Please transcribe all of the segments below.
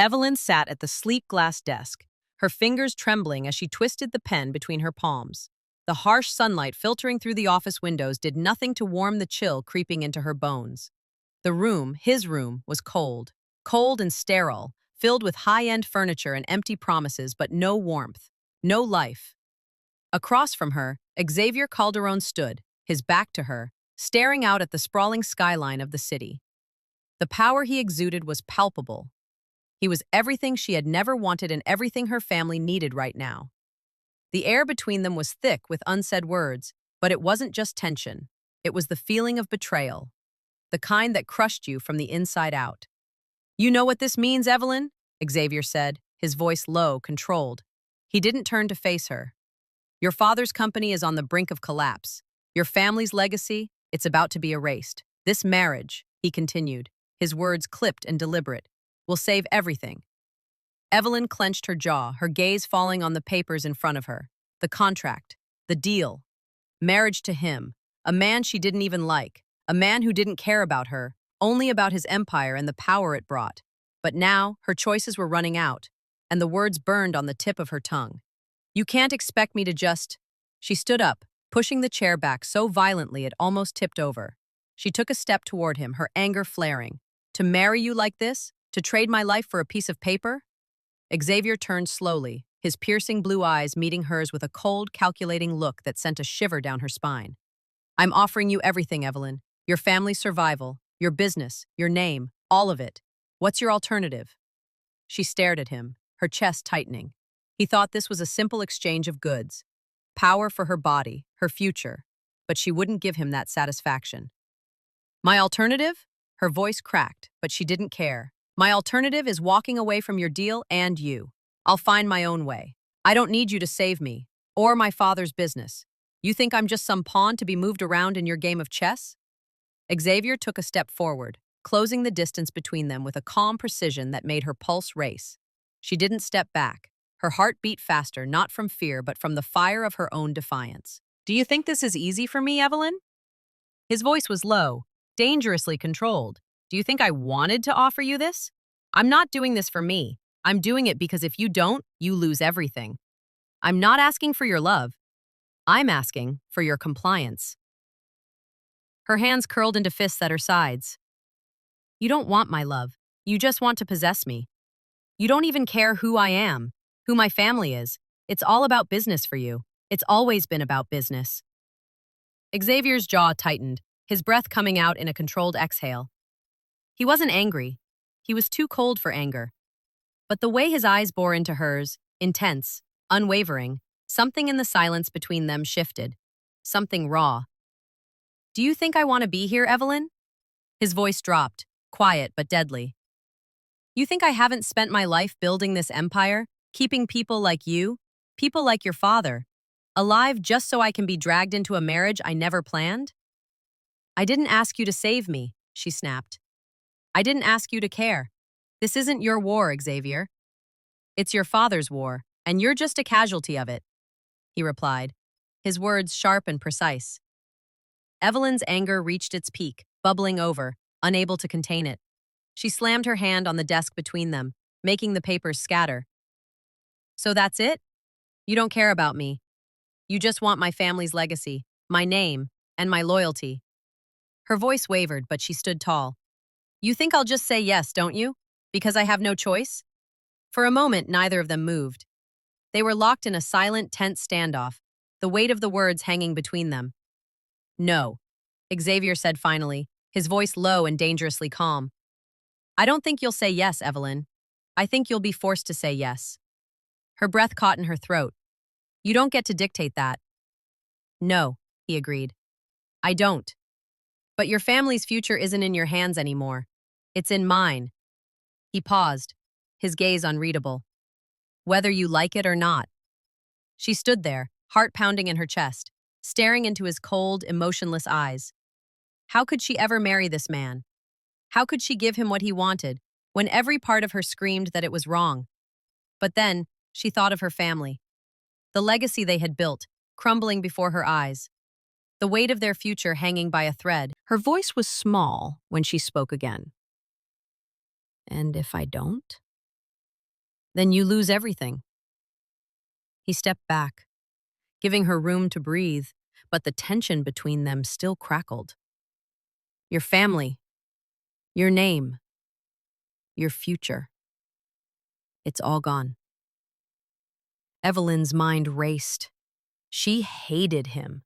Evelyn sat at the sleek glass desk, her fingers trembling as she twisted the pen between her palms. The harsh sunlight filtering through the office windows did nothing to warm the chill creeping into her bones. The room, his room, was cold. Cold and sterile, filled with high-end furniture and empty promises, but no warmth, no life. Across from her, Xavier Calderon stood, his back to her, staring out at the sprawling skyline of the city. The power he exuded was palpable. He was everything she had never wanted and everything her family needed right now. The air between them was thick with unsaid words, but it wasn't just tension. It was the feeling of betrayal, the kind that crushed you from the inside out. "You know what this means, Evelyn?" Xavier said, his voice low, controlled. He didn't turn to face her. "Your father's company is on the brink of collapse. Your family's legacy, it's about to be erased. This marriage," he continued, his words clipped and deliberate, "will save everything." Evelyn clenched her jaw, her gaze falling on the papers in front of her. The contract, the deal. Marriage to him, a man she didn't even like, a man who didn't care about her, only about his empire and the power it brought. But now, her choices were running out, and the words burned on the tip of her tongue. "You can't expect me to just—" She stood up, pushing the chair back so violently it almost tipped over. She took a step toward him, her anger flaring. "To marry you like this? To trade my life for a piece of paper?" Xavier turned slowly, his piercing blue eyes meeting hers with a cold, calculating look that sent a shiver down her spine. "I'm offering you everything, Evelyn. Your family's survival, your business, your name, all of it. What's your alternative?" She stared at him, her chest tightening. He thought this was a simple exchange of goods. Power for her body, her future. But she wouldn't give him that satisfaction. "My alternative?" Her voice cracked, but she didn't care. "My alternative is walking away from your deal and you. I'll find my own way. I don't need you to save me, or my father's business. You think I'm just some pawn to be moved around in your game of chess?" Xavier took a step forward, closing the distance between them with a calm precision that made her pulse race. She didn't step back. Her heart beat faster, not from fear, but from the fire of her own defiance. "Do you think this is easy for me, Evelyn?" His voice was low, dangerously controlled. "Do you think I wanted to offer you this? I'm not doing this for me. I'm doing it because if you don't, you lose everything. I'm not asking for your love. I'm asking for your compliance." Her hands curled into fists at her sides. "You don't want my love. You just want to possess me. You don't even care who I am, who my family is. It's all about business for you. It's always been about business." Xavier's jaw tightened, his breath coming out in a controlled exhale. He wasn't angry. He was too cold for anger. But the way his eyes bore into hers, intense, unwavering, something in the silence between them shifted. Something raw. "Do you think I want to be here, Evelyn?" His voice dropped, quiet but deadly. "You think I haven't spent my life building this empire, keeping people like you, people like your father, alive just so I can be dragged into a marriage I never planned?" "I didn't ask you to save me," she snapped. "I didn't ask you to care. This isn't your war, Xavier. It's your father's war, and you're just a casualty of it," he replied, his words sharp and precise. Evelyn's anger reached its peak, bubbling over, unable to contain it. She slammed her hand on the desk between them, making the papers scatter. "So that's it? You don't care about me. You just want my family's legacy, my name, and my loyalty." Her voice wavered, but she stood tall. "You think I'll just say yes, don't you? Because I have no choice?" For a moment, neither of them moved. They were locked in a silent, tense standoff, the weight of the words hanging between them. "No," Xavier said finally, his voice low and dangerously calm. "I don't think you'll say yes, Evelyn. I think you'll be forced to say yes." Her breath caught in her throat. "You don't get to dictate that." "No," he agreed. "I don't. But your family's future isn't in your hands anymore. It's in mine." He paused, his gaze unreadable. "Whether you like it or not." She stood there, heart pounding in her chest, staring into his cold, emotionless eyes. How could she ever marry this man? How could she give him what he wanted, when every part of her screamed that it was wrong? But then, she thought of her family. The legacy they had built, crumbling before her eyes. The weight of their future hanging by a thread. Her voice was small when she spoke again. "And if I don't?" then you lose everything. He stepped back, giving her room to breathe, but the tension between them still crackled. Your family, your name, your future. It's all gone. Evelyn's mind raced. She hated him.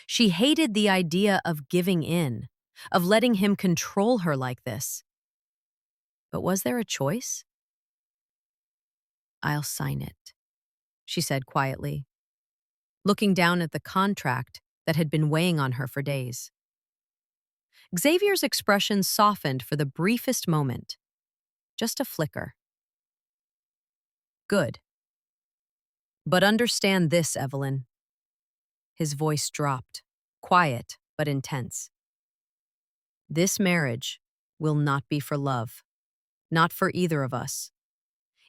She hated the idea of giving in, of letting him control her like this. But was there a choice? I'll sign it, she said quietly, looking down at the contract that had been weighing on her for days. Xavier's expression softened for the briefest moment. Just a flicker. Good. But understand this, Evelyn. His voice dropped, quiet but intense. This marriage will not be for love, not for either of us.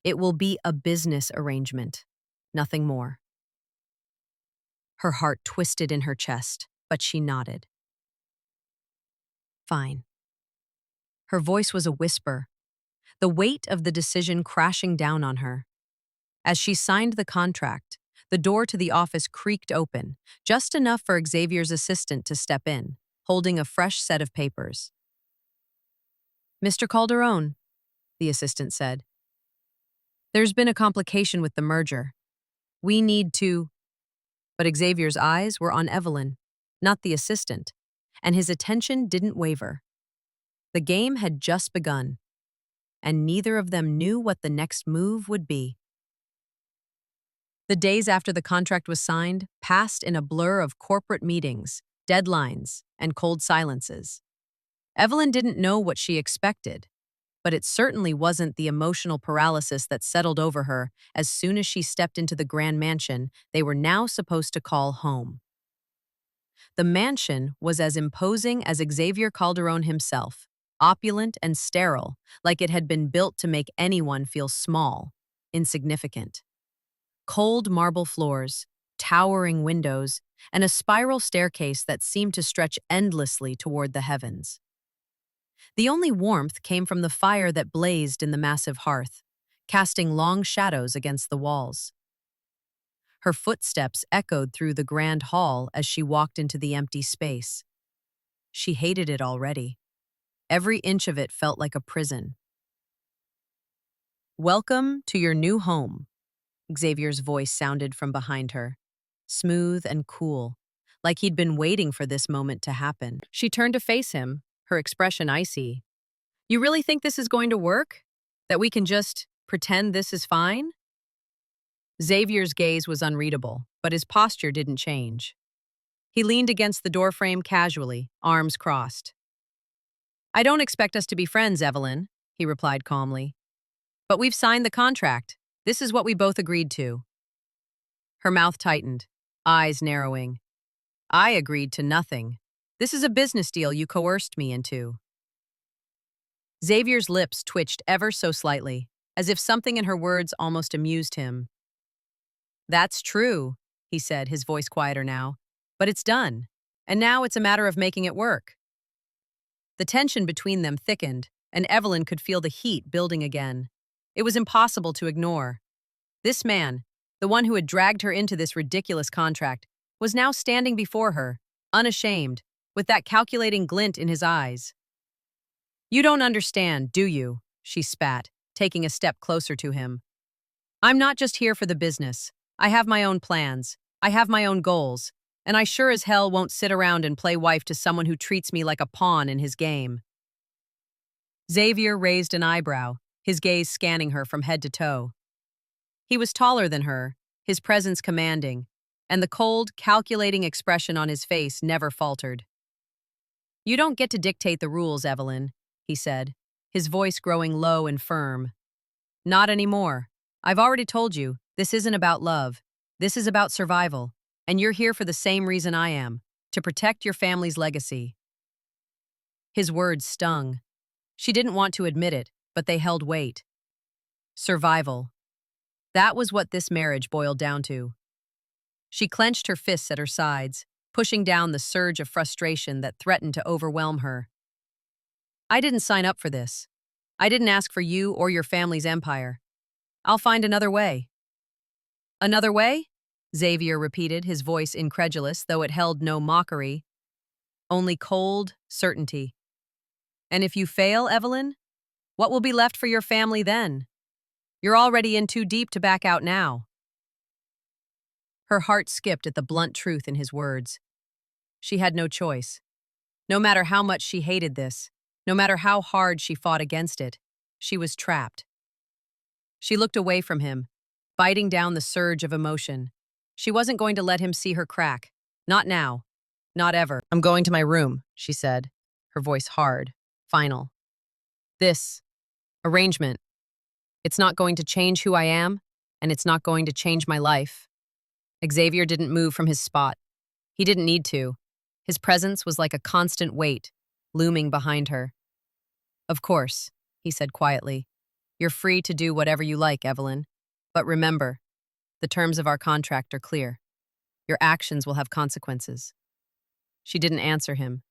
It will be a business arrangement, nothing more. Her heart twisted in her chest, but she nodded. Fine. Her voice was a whisper, the weight of the decision crashing down on her. As she signed the contract, the door to the office creaked open, just enough for Xavier's assistant to step in, holding a fresh set of papers. Mr. Calderon, the assistant said. There's been a complication with the merger. We need to... But Xavier's eyes were on Evelyn, not the assistant, and his attention didn't waver. The game had just begun, and neither of them knew what the next move would be. The days after the contract was signed passed in a blur of corporate meetings, deadlines, and cold silences. Evelyn didn't know what she expected, but it certainly wasn't the emotional paralysis that settled over her as soon as she stepped into the grand mansion they were now supposed to call home. The mansion was as imposing as Xavier Calderon himself, opulent and sterile, like it had been built to make anyone feel small, insignificant. Cold marble floors, towering windows, and a spiral staircase that seemed to stretch endlessly toward the heavens. The only warmth came from the fire that blazed in the massive hearth, casting long shadows against the walls. Her footsteps echoed through the grand hall as she walked into the empty space. She hated it already. Every inch of it felt like a prison. Welcome to your new home, Xavier's voice sounded from behind her, smooth and cool, like he'd been waiting for this moment to happen. She turned to face him, her expression icy. You really think this is going to work? That we can just pretend this is fine? Xavier's gaze was unreadable, but his posture didn't change. He leaned against the doorframe casually, arms crossed. I don't expect us to be friends, Evelyn, he replied calmly. But we've signed the contract. This is what we both agreed to. Her mouth tightened, eyes narrowing. I agreed to nothing. This is a business deal you coerced me into. Xavier's lips twitched ever so slightly, as if something in her words almost amused him. That's true, he said, his voice quieter now. But it's done, and now it's a matter of making it work. The tension between them thickened, and Evelyn could feel the heat building again. It was impossible to ignore. This man, the one who had dragged her into this ridiculous contract, was now standing before her, unashamed, with that calculating glint in his eyes. You don't understand, do you? She spat, taking a step closer to him. I'm not just here for the business. I have my own plans. I have my own goals. And I sure as hell won't sit around and play wife to someone who treats me like a pawn in his game. Xavier raised an eyebrow, his gaze scanning her from head to toe. He was taller than her, his presence commanding, and the cold, calculating expression on his face never faltered. You don't get to dictate the rules, Evelyn, he said, his voice growing low and firm. Not anymore. I've already told you, this isn't about love. This is about survival. And you're here for the same reason I am, to protect your family's legacy. His words stung. She didn't want to admit it, but they held weight. Survival. That was what this marriage boiled down to. She clenched her fists at her sides, pushing down the surge of frustration that threatened to overwhelm her. I didn't sign up for this. I didn't ask for you or your family's empire. I'll find another way. Another way? Xavier repeated, his voice incredulous, though it held no mockery, only cold certainty. And if you fail, Evelyn, what will be left for your family then? You're already in too deep to back out now. Her heart skipped at the blunt truth in his words. She had no choice. No matter how much she hated this, no matter how hard she fought against it, she was trapped. She looked away from him, fighting down the surge of emotion. She wasn't going to let him see her crack. Not now. Not ever. I'm going to my room, she said, her voice hard, final. This arrangement, it's not going to change who I am, and it's not going to change my life. Xavier didn't move from his spot. He didn't need to. His presence was like a constant weight, looming behind her. Of course, he said quietly. You're free to do whatever you like, Evelyn. But remember, the terms of our contract are clear. Your actions will have consequences. She didn't answer him.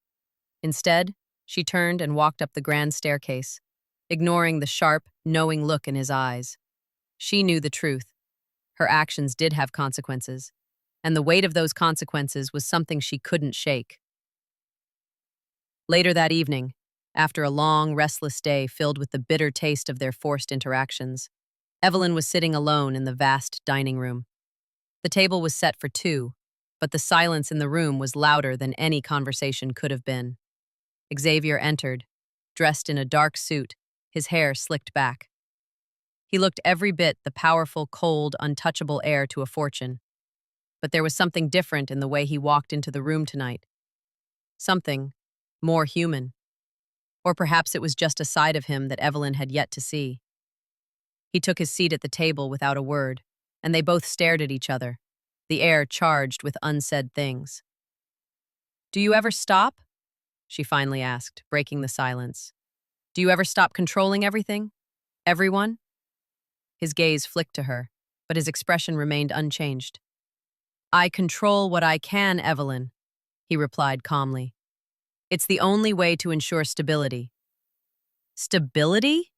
Instead, she turned and walked up the grand staircase, ignoring the sharp, knowing look in his eyes. She knew the truth. Her actions did have consequences, and the weight of those consequences was something she couldn't shake. Later that evening, after a long, restless day filled with the bitter taste of their forced interactions, Evelyn was sitting alone in the vast dining room. The table was set for two, but the silence in the room was louder than any conversation could have been. Xavier entered, dressed in a dark suit, his hair slicked back. He looked every bit the powerful, cold, untouchable heir to a fortune. But there was something different in the way he walked into the room tonight. Something more human. Or perhaps it was just a side of him that Evelyn had yet to see. He took his seat at the table without a word, and they both stared at each other, the air charged with unsaid things. "Do you ever stop?" she finally asked, breaking the silence. "Do you ever stop controlling everything? Everyone?" His gaze flicked to her, but his expression remained unchanged. "I control what I can, Evelyn," he replied calmly. "It's the only way to ensure stability." "Stability?"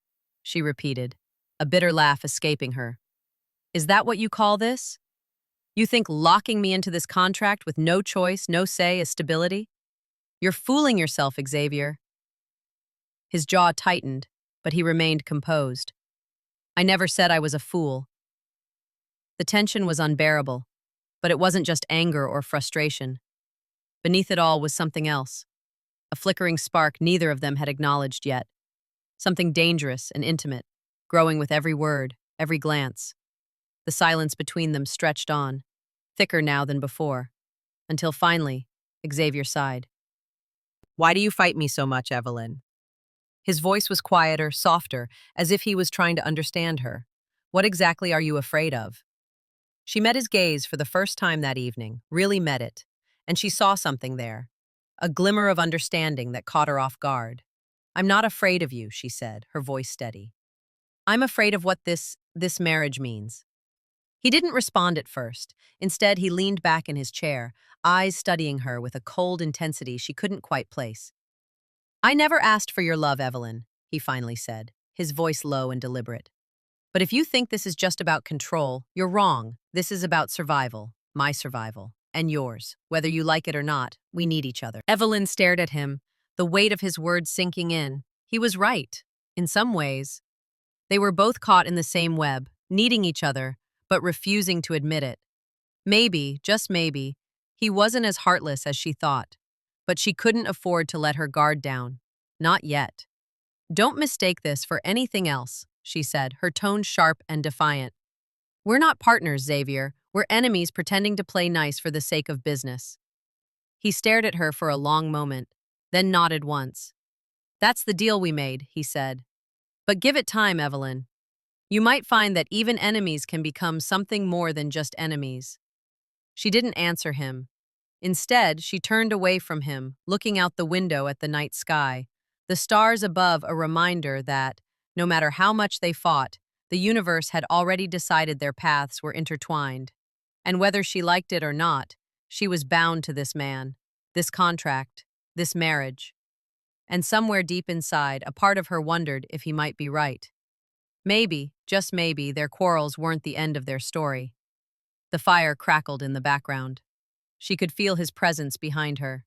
she repeated, a bitter laugh escaping her. "Is that what you call this? You think locking me into this contract with no choice, no say is stability? You're fooling yourself, Xavier." His jaw tightened, but he remained composed. "I never said I was a fool." The tension was unbearable, but it wasn't just anger or frustration. Beneath it all was something else, a flickering spark neither of them had acknowledged yet, something dangerous and intimate, growing with every word, every glance. The silence between them stretched on, thicker now than before, until finally, Xavier sighed. "Why do you fight me so much, Evelyn?" His voice was quieter, softer, as if he was trying to understand her. "What exactly are you afraid of?" She met his gaze for the first time that evening, really met it, and she saw something there, a glimmer of understanding that caught her off guard. "I'm not afraid of you," she said, her voice steady. "I'm afraid of what this marriage means." He didn't respond at first. Instead, he leaned back in his chair, eyes studying her with a cold intensity she couldn't quite place. "I never asked for your love, Evelyn," he finally said, his voice low and deliberate. "But if you think this is just about control, you're wrong. This is about survival, my survival, and yours. Whether you like it or not, we need each other." Evelyn stared at him, the weight of his words sinking in. He was right, in some ways. They were both caught in the same web, needing each other, but refusing to admit it. Maybe, just maybe, he wasn't as heartless as she thought, but she couldn't afford to let her guard down. Not yet. "Don't mistake this for anything else," she said, her tone sharp and defiant. "We're not partners, Xavier. We're enemies pretending to play nice for the sake of business." He stared at her for a long moment, then nodded once. "That's the deal we made," he said. "But give it time, Evelyn. You might find that even enemies can become something more than just enemies." She didn't answer him. Instead, she turned away from him, looking out the window at the night sky, the stars above a reminder that, no matter how much they fought, the universe had already decided their paths were intertwined. And whether she liked it or not, she was bound to this man, this contract, this marriage. And somewhere deep inside, a part of her wondered if he might be right. Maybe, just maybe, their quarrels weren't the end of their story. The fire crackled in the background. She could feel his presence behind her.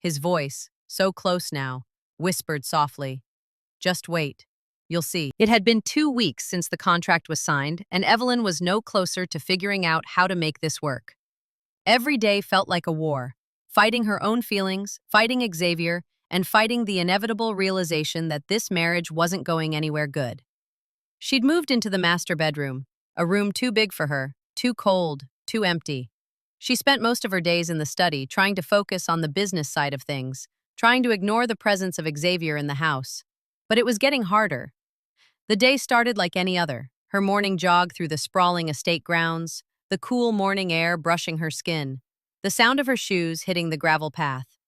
His voice, so close now, whispered softly, "Just wait. You'll see." It had been 2 weeks since the contract was signed, and Evelyn was no closer to figuring out how to make this work. Every day felt like a war, fighting her own feelings, fighting Xavier, and fighting the inevitable realization that this marriage wasn't going anywhere good. She'd moved into the master bedroom, a room too big for her, too cold, too empty. She spent most of her days in the study, trying to focus on the business side of things, trying to ignore the presence of Xavier in the house. But it was getting harder. The day started like any other, her morning jog through the sprawling estate grounds, the cool morning air brushing her skin, the sound of her shoes hitting the gravel path.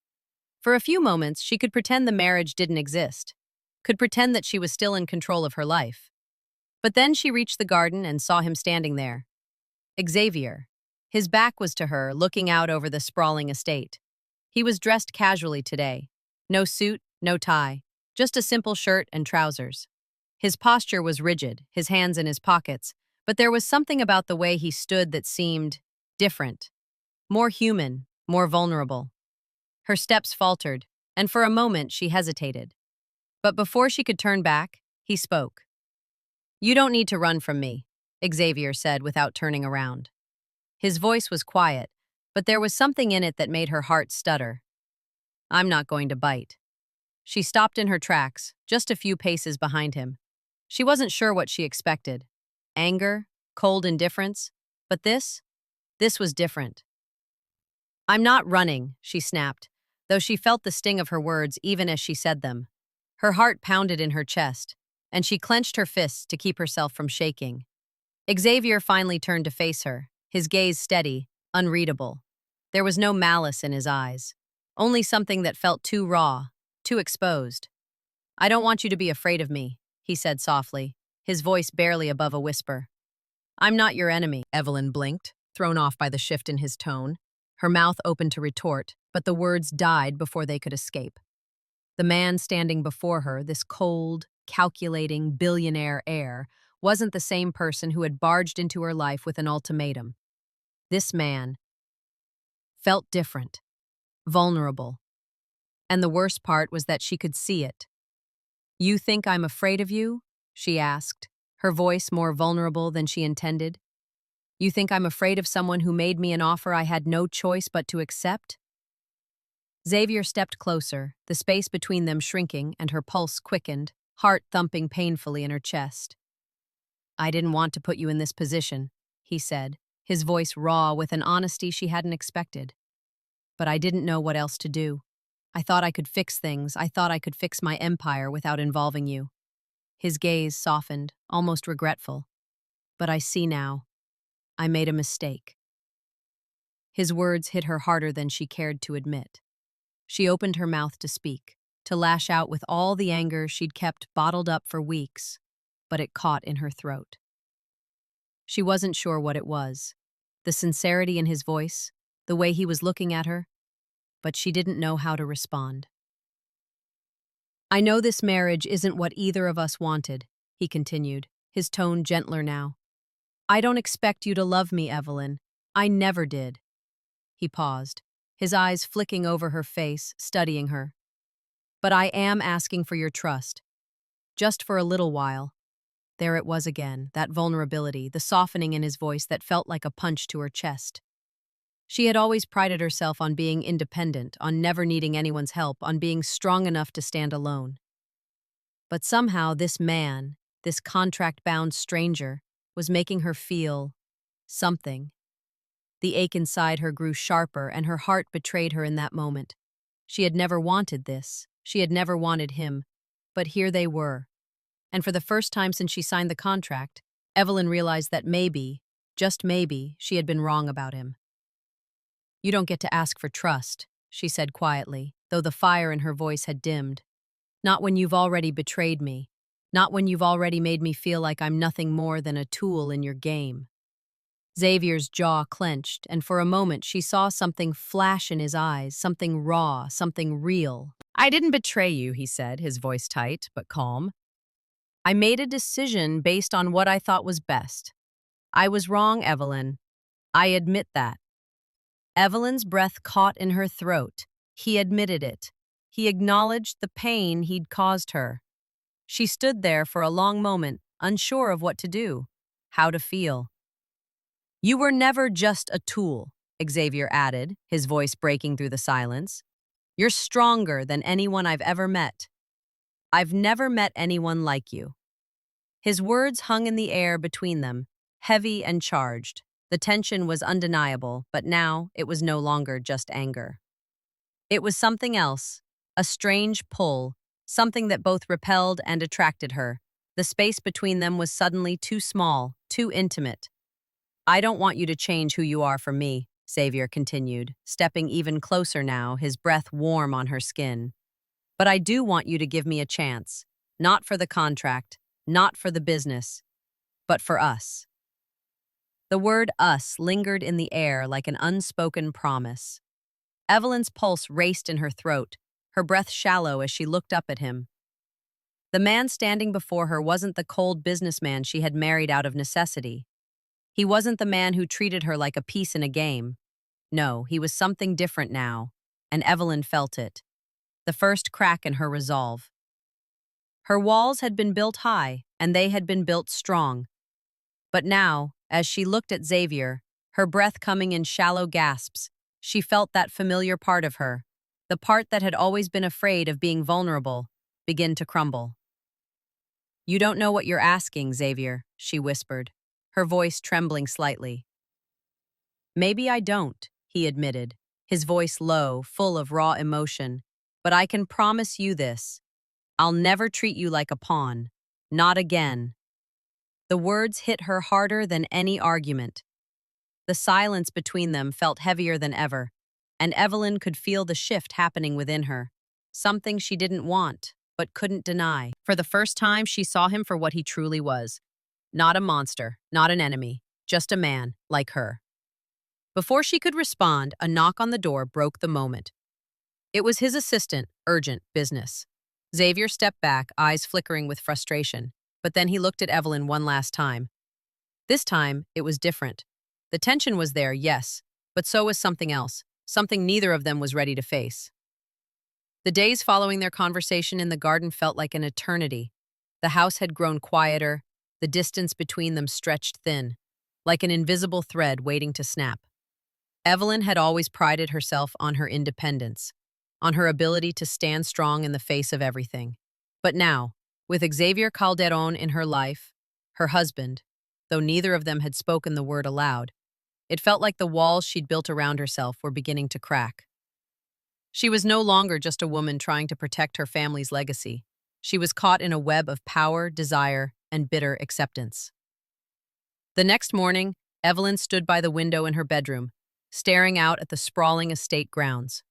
For a few moments, she could pretend the marriage didn't exist, could pretend that she was still in control of her life. But then she reached the garden and saw him standing there. Xavier. His back was to her, looking out over the sprawling estate. He was dressed casually today. No suit, no tie, just a simple shirt and trousers. His posture was rigid, his hands in his pockets, but there was something about the way he stood that seemed different, more human, more vulnerable. Her steps faltered, and for a moment she hesitated. But before she could turn back, he spoke. "You don't need to run from me," Xavier said without turning around. His voice was quiet, but there was something in it that made her heart stutter. "I'm not going to bite." She stopped in her tracks, just a few paces behind him. She wasn't sure what she expected. Anger, cold indifference, but this was different. "I'm not running," she snapped, though she felt the sting of her words even as she said them. Her heart pounded in her chest, and she clenched her fists to keep herself from shaking. Xavier finally turned to face her, his gaze steady, unreadable. There was no malice in his eyes, only something that felt too raw, too exposed. "I don't want you to be afraid of me," he said softly, his voice barely above a whisper. "I'm not your enemy." Evelyn blinked, thrown off by the shift in his tone. Her mouth opened to retort, but the words died before they could escape. The man standing before her, this cold, calculating billionaire heir, wasn't the same person who had barged into her life with an ultimatum. This man felt different, vulnerable. And the worst part was that she could see it. "You think I'm afraid of you?" she asked, her voice more vulnerable than she intended. "You think I'm afraid of someone who made me an offer I had no choice but to accept?" Xavier stepped closer, the space between them shrinking, and her pulse quickened, heart thumping painfully in her chest. "I didn't want to put you in this position," he said, his voice raw with an honesty she hadn't expected. "But I didn't know what else to do. I thought I could fix things. I thought I could fix my empire without involving you." His gaze softened, almost regretful. "But I see now. I made a mistake." His words hit her harder than she cared to admit. She opened her mouth to speak, to lash out with all the anger she'd kept bottled up for weeks, but it caught in her throat. She wasn't sure what it was, the sincerity in his voice, the way he was looking at her, but she didn't know how to respond. "I know this marriage isn't what either of us wanted," he continued, his tone gentler now. "I don't expect you to love me, Evelyn. I never did." He paused, his eyes flicking over her face, studying her. "But I am asking for your trust. Just for a little while." There it was again, that vulnerability, the softening in his voice that felt like a punch to her chest. She had always prided herself on being independent, on never needing anyone's help, on being strong enough to stand alone. But somehow this man, this contract-bound stranger, was making her feel something. The ache inside her grew sharper, and her heart betrayed her in that moment. She had never wanted this. She had never wanted him. But here they were. And for the first time since she signed the contract, Evelyn realized that maybe, just maybe, she had been wrong about him. "You don't get to ask for trust," she said quietly, though the fire in her voice had dimmed. "Not when you've already betrayed me. Not when you've already made me feel like I'm nothing more than a tool in your game." Xavier's jaw clenched, and for a moment she saw something flash in his eyes, something raw, something real. "I didn't betray you," he said, his voice tight but calm. I made a decision based on what I thought was best. I was wrong, Evelyn. I admit that. Evelyn's breath caught in her throat. He admitted it. He acknowledged the pain he'd caused her. She stood there for a long moment, unsure of what to do, how to feel. You were never just a tool, Xavier added, his voice breaking through the silence. You're stronger than anyone I've ever met. I've never met anyone like you. His words hung in the air between them, heavy and charged. The tension was undeniable, but now it was no longer just anger. It was something else, a strange pull, something that both repelled and attracted her. The space between them was suddenly too small, too intimate. I don't want you to change who you are for me, Xavier continued, stepping even closer now, his breath warm on her skin. But I do want you to give me a chance, not for the contract, not for the business, but for us. The word us lingered in the air like an unspoken promise. Evelyn's pulse raced in her throat, her breath shallow as she looked up at him. The man standing before her wasn't the cold businessman she had married out of necessity. He wasn't the man who treated her like a piece in a game. No, he was something different now, and Evelyn felt it. The first crack in her resolve. Her walls had been built high, and they had been built strong. But now, as she looked at Xavier, her breath coming in shallow gasps, she felt that familiar part of her, the part that had always been afraid of being vulnerable, begin to crumble. You don't know what you're asking, Xavier, she whispered, her voice trembling slightly. Maybe I don't, he admitted, his voice low, full of raw emotion. But I can promise you this. I'll never treat you like a pawn. Not again. The words hit her harder than any argument. The silence between them felt heavier than ever, and Evelyn could feel the shift happening within her. Something she didn't want, but couldn't deny. For the first time, she saw him for what he truly was. Not a monster, not an enemy, just a man, like her. Before she could respond, a knock on the door broke the moment. It was his assistant, urgent business. Xavier stepped back, eyes flickering with frustration, but then he looked at Evelyn one last time. This time, it was different. The tension was there, yes, but so was something else, something neither of them was ready to face. The days following their conversation in the garden felt like an eternity. The house had grown quieter, the distance between them stretched thin, like an invisible thread waiting to snap. Evelyn had always prided herself on her independence, on her ability to stand strong in the face of everything. But now, with Xavier Calderon in her life, her husband, though neither of them had spoken the word aloud, it felt like the walls she'd built around herself were beginning to crack. She was no longer just a woman trying to protect her family's legacy. She was caught in a web of power, desire, and bitter acceptance. The next morning, Evelyn stood by the window in her bedroom, staring out at the sprawling estate grounds.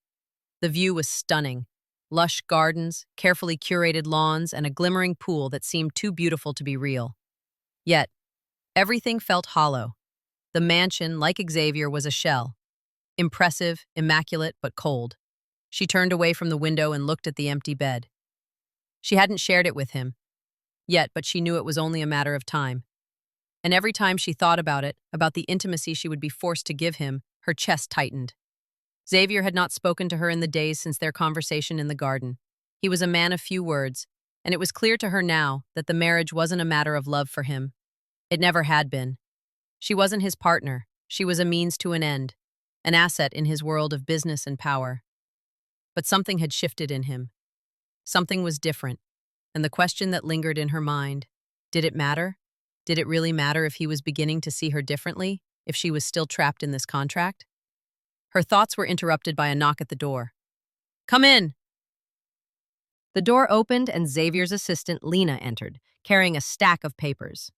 The view was stunning. Lush gardens, carefully curated lawns, and a glimmering pool that seemed too beautiful to be real. Yet, everything felt hollow. The mansion, like Xavier, was a shell. Impressive, immaculate, but cold. She turned away from the window and looked at the empty bed. She hadn't shared it with him yet, but she knew it was only a matter of time. And every time she thought about it, about the intimacy she would be forced to give him, her chest tightened. Xavier had not spoken to her in the days since their conversation in the garden. He was a man of few words, and it was clear to her now that the marriage wasn't a matter of love for him. It never had been. She wasn't his partner. She was a means to an end, an asset in his world of business and power. But something had shifted in him. Something was different, and the question that lingered in her mind, did it matter? Did it really matter if he was beginning to see her differently, if she was still trapped in this contract? Her thoughts were interrupted by a knock at the door. Come in! The door opened and Xavier's assistant, Lena, entered, carrying a stack of papers.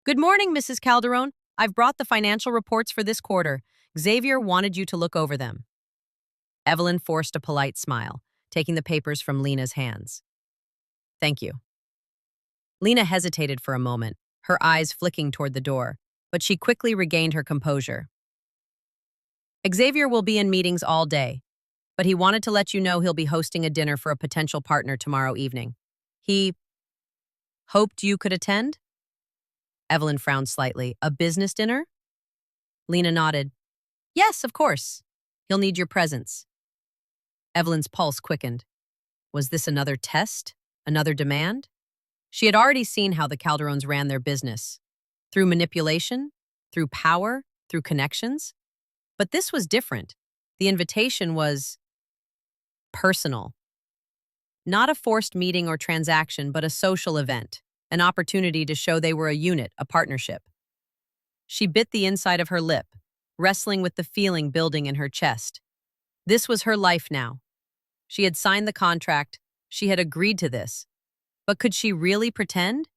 Good morning, Mrs. Calderon. I've brought the financial reports for this quarter. Xavier wanted you to look over them. Evelyn forced a polite smile, taking the papers from Lena's hands. Thank you. Lena hesitated for a moment, her eyes flicking toward the door, but she quickly regained her composure. Xavier will be in meetings all day, but he wanted to let you know he'll be hosting a dinner for a potential partner tomorrow evening. Hoped you could attend? Evelyn frowned slightly. A business dinner? Lena nodded. Yes, of course. He'll need your presence. Evelyn's pulse quickened. Was this another test? Another demand? She had already seen how the Calderons ran their business. Through manipulation, through power, through connections. But this was different. The invitation was personal. Not a forced meeting or transaction, but a social event, an opportunity to show they were a unit, a partnership. She bit the inside of her lip, wrestling with the feeling building in her chest. This was her life now. She had signed the contract, she had agreed to this. But could she really pretend?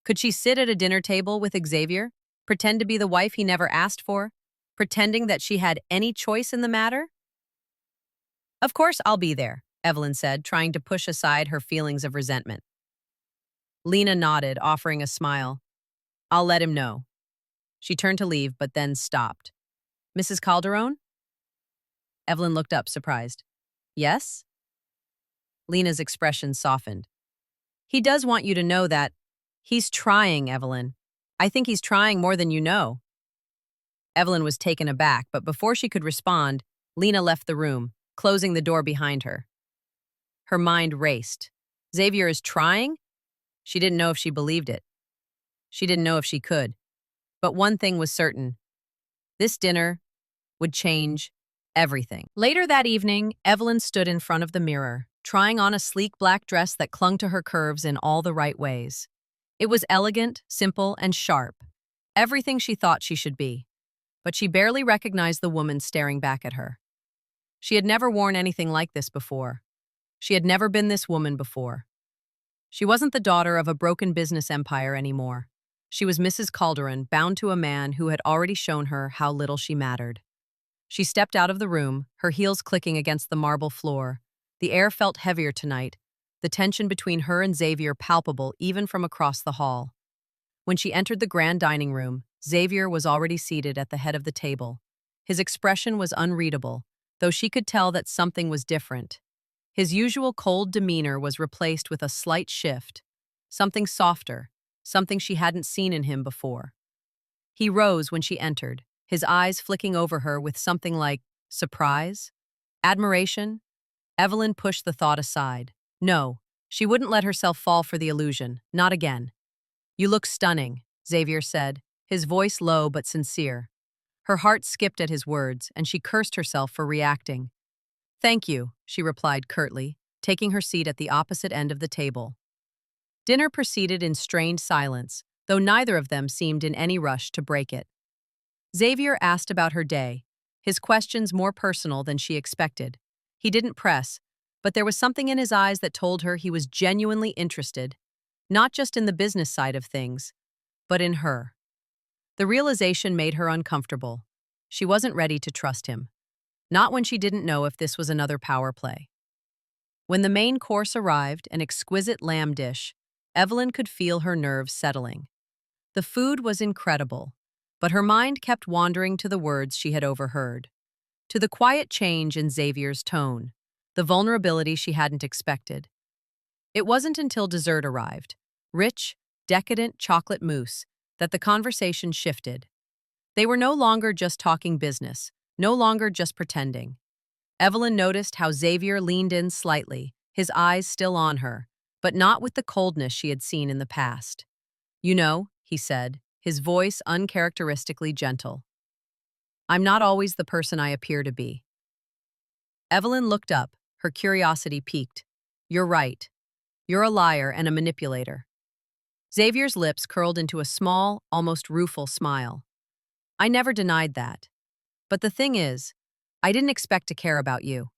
Could she sit at a dinner table with Xavier, pretend to be the wife he never asked for, pretending that she had any choice in the matter? Of course I'll be there, Evelyn said, trying to push aside her feelings of resentment. Lena nodded, offering a smile. I'll let him know. She turned to leave, but then stopped. Mrs. Calderon? Evelyn looked up, surprised. Yes? Lena's expression softened. He does want you to know that he's trying, Evelyn. I think he's trying more than you know. Evelyn was taken aback, but before she could respond, Lena left the room, closing the door behind her. Her mind raced. Xavier is trying? She didn't know if she believed it. She didn't know if she could. But one thing was certain. This dinner would change everything. Later that evening, Evelyn stood in front of the mirror, trying on a sleek black dress that clung to her curves in all the right ways. It was elegant, simple, and sharp. Everything she thought she should be. But she barely recognized the woman staring back at her. She had never worn anything like this before. She had never been this woman before. She wasn't the daughter of a broken business empire anymore. She was Mrs. Calderon, bound to a man who had already shown her how little she mattered. She stepped out of the room, her heels clicking against the marble floor. The air felt heavier tonight, the tension between her and Xavier palpable even from across the hall. When she entered the grand dining room, Xavier was already seated at the head of the table. His expression was unreadable, though she could tell that something was different. His usual cold demeanor was replaced with a slight shift, something softer, something she hadn't seen in him before. He rose when she entered, his eyes flicking over her with something like surprise, admiration. Evelyn pushed the thought aside. No, she wouldn't let herself fall for the illusion, not again. You look stunning, Xavier said, his voice low but sincere. Her heart skipped at his words, and she cursed herself for reacting. Thank you, she replied curtly, taking her seat at the opposite end of the table. Dinner proceeded in strained silence, though neither of them seemed in any rush to break it. Xavier asked about her day, his questions more personal than she expected. He didn't press, but there was something in his eyes that told her he was genuinely interested, not just in the business side of things, but in her. The realization made her uncomfortable. She wasn't ready to trust him. Not when she didn't know if this was another power play. When the main course arrived, an exquisite lamb dish, Evelyn could feel her nerves settling. The food was incredible, but her mind kept wandering to the words she had overheard, to the quiet change in Xavier's tone, the vulnerability she hadn't expected. It wasn't until dessert arrived, rich, decadent chocolate mousse, that the conversation shifted. They were no longer just talking business, no longer just pretending. Evelyn noticed how Xavier leaned in slightly, his eyes still on her, but not with the coldness she had seen in the past. You know, he said, his voice uncharacteristically gentle. I'm not always the person I appear to be. Evelyn looked up, her curiosity piqued. You're right. You're a liar and a manipulator. Xavier's lips curled into a small, almost rueful smile. I never denied that. But the thing is, I didn't expect to care about you.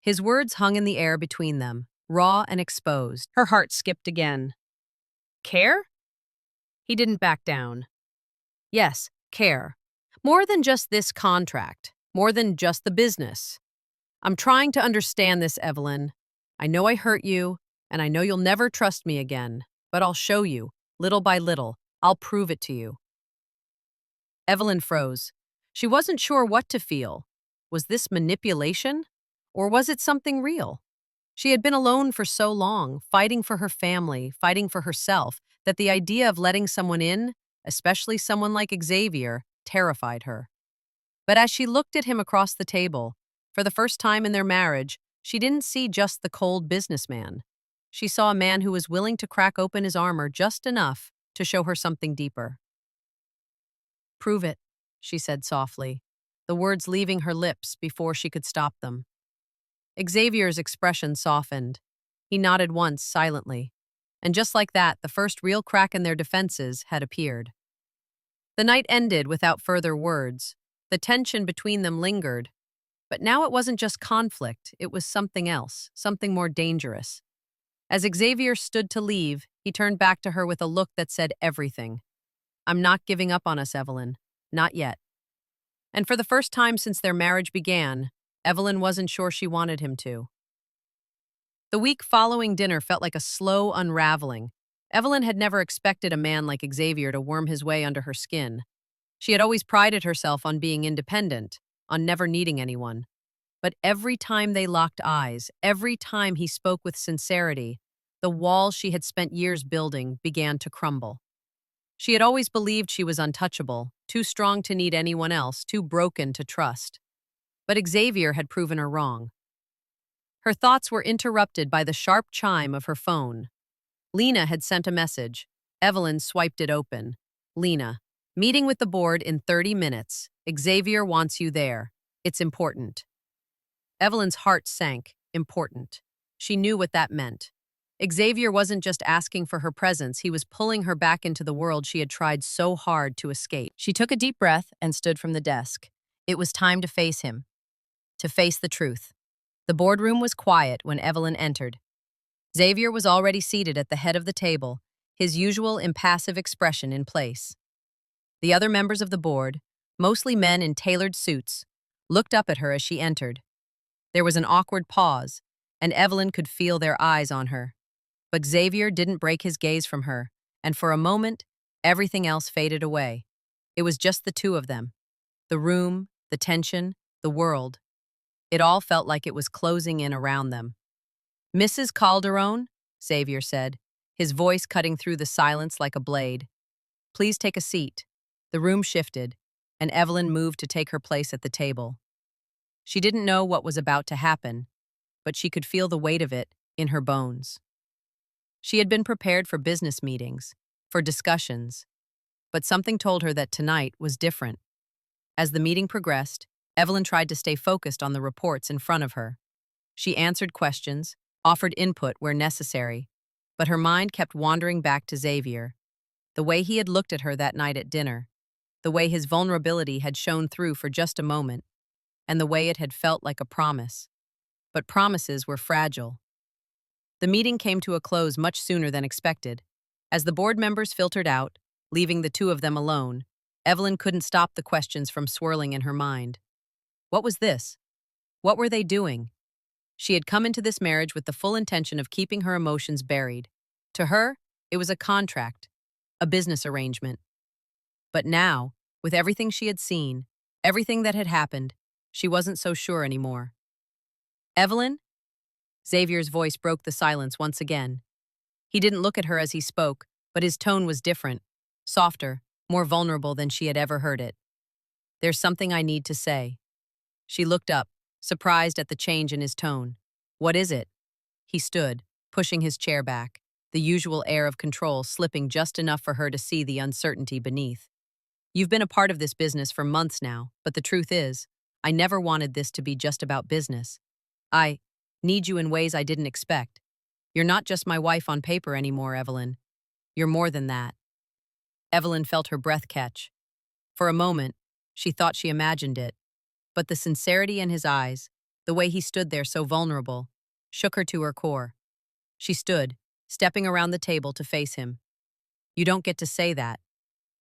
His words hung in the air between them, raw and exposed. Her heart skipped again. Care? He didn't back down. Yes, care. More than just this contract. More than just the business. I'm trying to understand this, Evelyn. I know I hurt you, and I know you'll never trust me again. But I'll show you, little by little. I'll prove it to you. Evelyn froze. She wasn't sure what to feel. Was this manipulation? Or was it something real? She had been alone for so long, fighting for her family, fighting for herself, that the idea of letting someone in, especially someone like Xavier, terrified her. But as she looked at him across the table, for the first time in their marriage, she didn't see just the cold businessman. She saw a man who was willing to crack open his armor just enough to show her something deeper. "Prove it," she said softly, the words leaving her lips before she could stop them. Xavier's expression softened. He nodded once, silently. And just like that, the first real crack in their defenses had appeared. The night ended without further words. The tension between them lingered. But now it wasn't just conflict, it was something else, something more dangerous. As Xavier stood to leave, he turned back to her with a look that said everything. "I'm not giving up on us, Evelyn. Not yet." And for the first time since their marriage began, Evelyn wasn't sure she wanted him to. The week following dinner felt like a slow unraveling. Evelyn had never expected a man like Xavier to worm his way under her skin. She had always prided herself on being independent, on never needing anyone. But every time they locked eyes, every time he spoke with sincerity, the walls she had spent years building began to crumble. She had always believed she was untouchable, too strong to need anyone else, too broken to trust. But Xavier had proven her wrong. Her thoughts were interrupted by the sharp chime of her phone. Lena had sent a message. Evelyn swiped it open. "Lena, meeting with the board in 30 minutes. Xavier wants you there. It's important." Evelyn's heart sank. Important. She knew what that meant. Xavier wasn't just asking for her presence, he was pulling her back into the world she had tried so hard to escape. She took a deep breath and stood from the desk. It was time to face him. To face the truth. The boardroom was quiet when Evelyn entered. Xavier was already seated at the head of the table, his usual impassive expression in place. The other members of the board, mostly men in tailored suits, looked up at her as she entered. There was an awkward pause, and Evelyn could feel their eyes on her. But Xavier didn't break his gaze from her, and for a moment, everything else faded away. It was just the two of them. The room, the tension, the world. It all felt like it was closing in around them. "Mrs. Calderon," Xavier said, his voice cutting through the silence like a blade. "Please take a seat." The room shifted, and Evelyn moved to take her place at the table. She didn't know what was about to happen, but she could feel the weight of it in her bones. She had been prepared for business meetings, for discussions, but something told her that tonight was different. As the meeting progressed, Evelyn tried to stay focused on the reports in front of her. She answered questions, offered input where necessary, but her mind kept wandering back to Xavier, the way he had looked at her that night at dinner, the way his vulnerability had shone through for just a moment, and the way it had felt like a promise. But promises were fragile. The meeting came to a close much sooner than expected. As the board members filtered out, leaving the two of them alone, Evelyn couldn't stop the questions from swirling in her mind. What was this? What were they doing? She had come into this marriage with the full intention of keeping her emotions buried. To her, it was a contract, a business arrangement. But now, with everything she had seen, everything that had happened, she wasn't so sure anymore. "Evelyn?" Xavier's voice broke the silence once again. He didn't look at her as he spoke, but his tone was different, softer, more vulnerable than she had ever heard it. "There's something I need to say." She looked up, surprised at the change in his tone. "What is it?" He stood, pushing his chair back, the usual air of control slipping just enough for her to see the uncertainty beneath. "You've been a part of this business for months now, but the truth is, I never wanted this to be just about business. I need you in ways I didn't expect. You're not just my wife on paper anymore, Evelyn. You're more than that." Evelyn felt her breath catch. For a moment, she thought she imagined it. But the sincerity in his eyes, the way he stood there so vulnerable, shook her to her core. She stood, stepping around the table to face him. "You don't get to say that.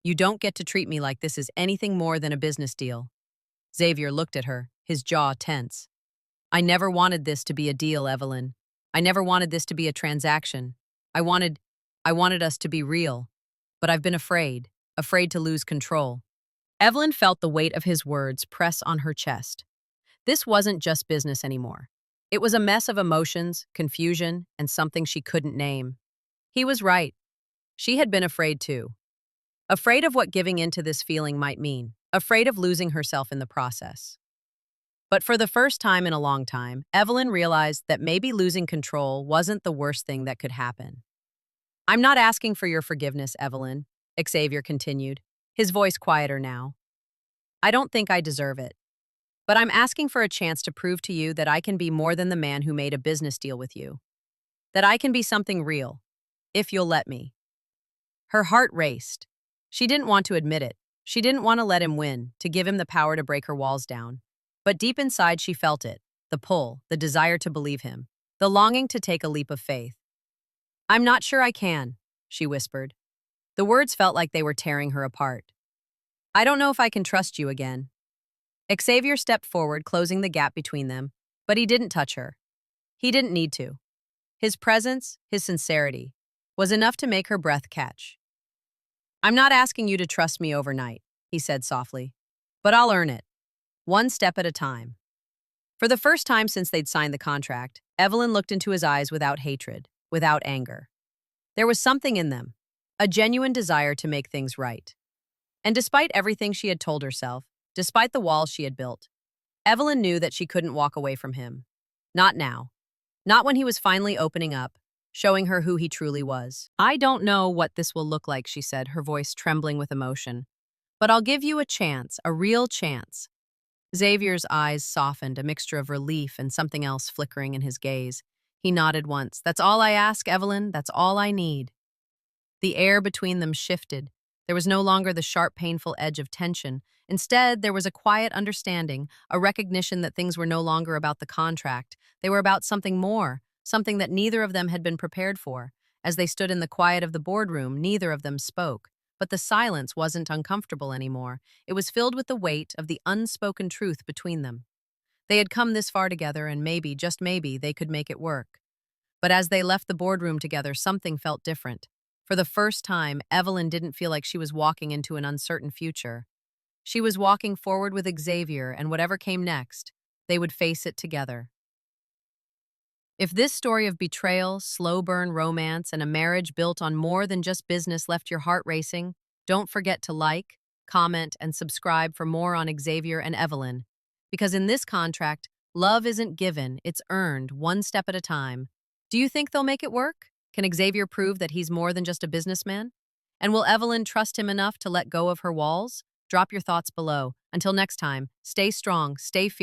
You don't get to treat me like this is anything more than a business deal." Xavier looked at her, his jaw tense. "I never wanted this to be a deal, Evelyn. I never wanted this to be a transaction. I wanted us to be real. But I've been afraid to lose control." Evelyn felt the weight of his words press on her chest. This wasn't just business anymore. It was a mess of emotions, confusion, and something she couldn't name. He was right. She had been afraid too. Afraid of what giving in to this feeling might mean. Afraid of losing herself in the process. But for the first time in a long time, Evelyn realized that maybe losing control wasn't the worst thing that could happen. "I'm not asking for your forgiveness, Evelyn," Xavier continued, his voice quieter now. "I don't think I deserve it. But I'm asking for a chance to prove to you that I can be more than the man who made a business deal with you. That I can be something real, if you'll let me." Her heart raced. She didn't want to admit it. She didn't want to let him win, to give him the power to break her walls down. But deep inside, she felt it. The pull, the desire to believe him, the longing to take a leap of faith. "I'm not sure I can," she whispered. The words felt like they were tearing her apart. "I don't know if I can trust you again." Xavier stepped forward, closing the gap between them, but he didn't touch her. He didn't need to. His presence, his sincerity, was enough to make her breath catch. "I'm not asking you to trust me overnight," he said softly, "but I'll earn it, one step at a time." For the first time since they'd signed the contract, Evelyn looked into his eyes without hatred, without anger. There was something in them, a genuine desire to make things right. And despite everything she had told herself, despite the walls she had built, Evelyn knew that she couldn't walk away from him. Not now. Not when he was finally opening up, showing her who he truly was. "I don't know what this will look like," she said, her voice trembling with emotion. "But I'll give you a chance, a real chance." Xavier's eyes softened, a mixture of relief and something else flickering in his gaze. He nodded once. "That's all I ask, Evelyn. That's all I need." The air between them shifted. There was no longer the sharp, painful edge of tension. Instead, there was a quiet understanding, a recognition that things were no longer about the contract. They were about something more, something that neither of them had been prepared for. As they stood in the quiet of the boardroom, neither of them spoke. But the silence wasn't uncomfortable anymore. It was filled with the weight of the unspoken truth between them. They had come this far together, and maybe, just maybe, they could make it work. But as they left the boardroom together, something felt different. For the first time, Evelyn didn't feel like she was walking into an uncertain future. She was walking forward with Xavier, and whatever came next, they would face it together. If this story of betrayal, slow-burn romance, and a marriage built on more than just business left your heart racing, don't forget to like, comment, and subscribe for more on Xavier and Evelyn. Because in this contract, love isn't given, it's earned, one step at a time. Do you think they'll make it work? Can Xavier prove that he's more than just a businessman? And will Evelyn trust him enough to let go of her walls? Drop your thoughts below. Until next time, stay strong, stay fierce.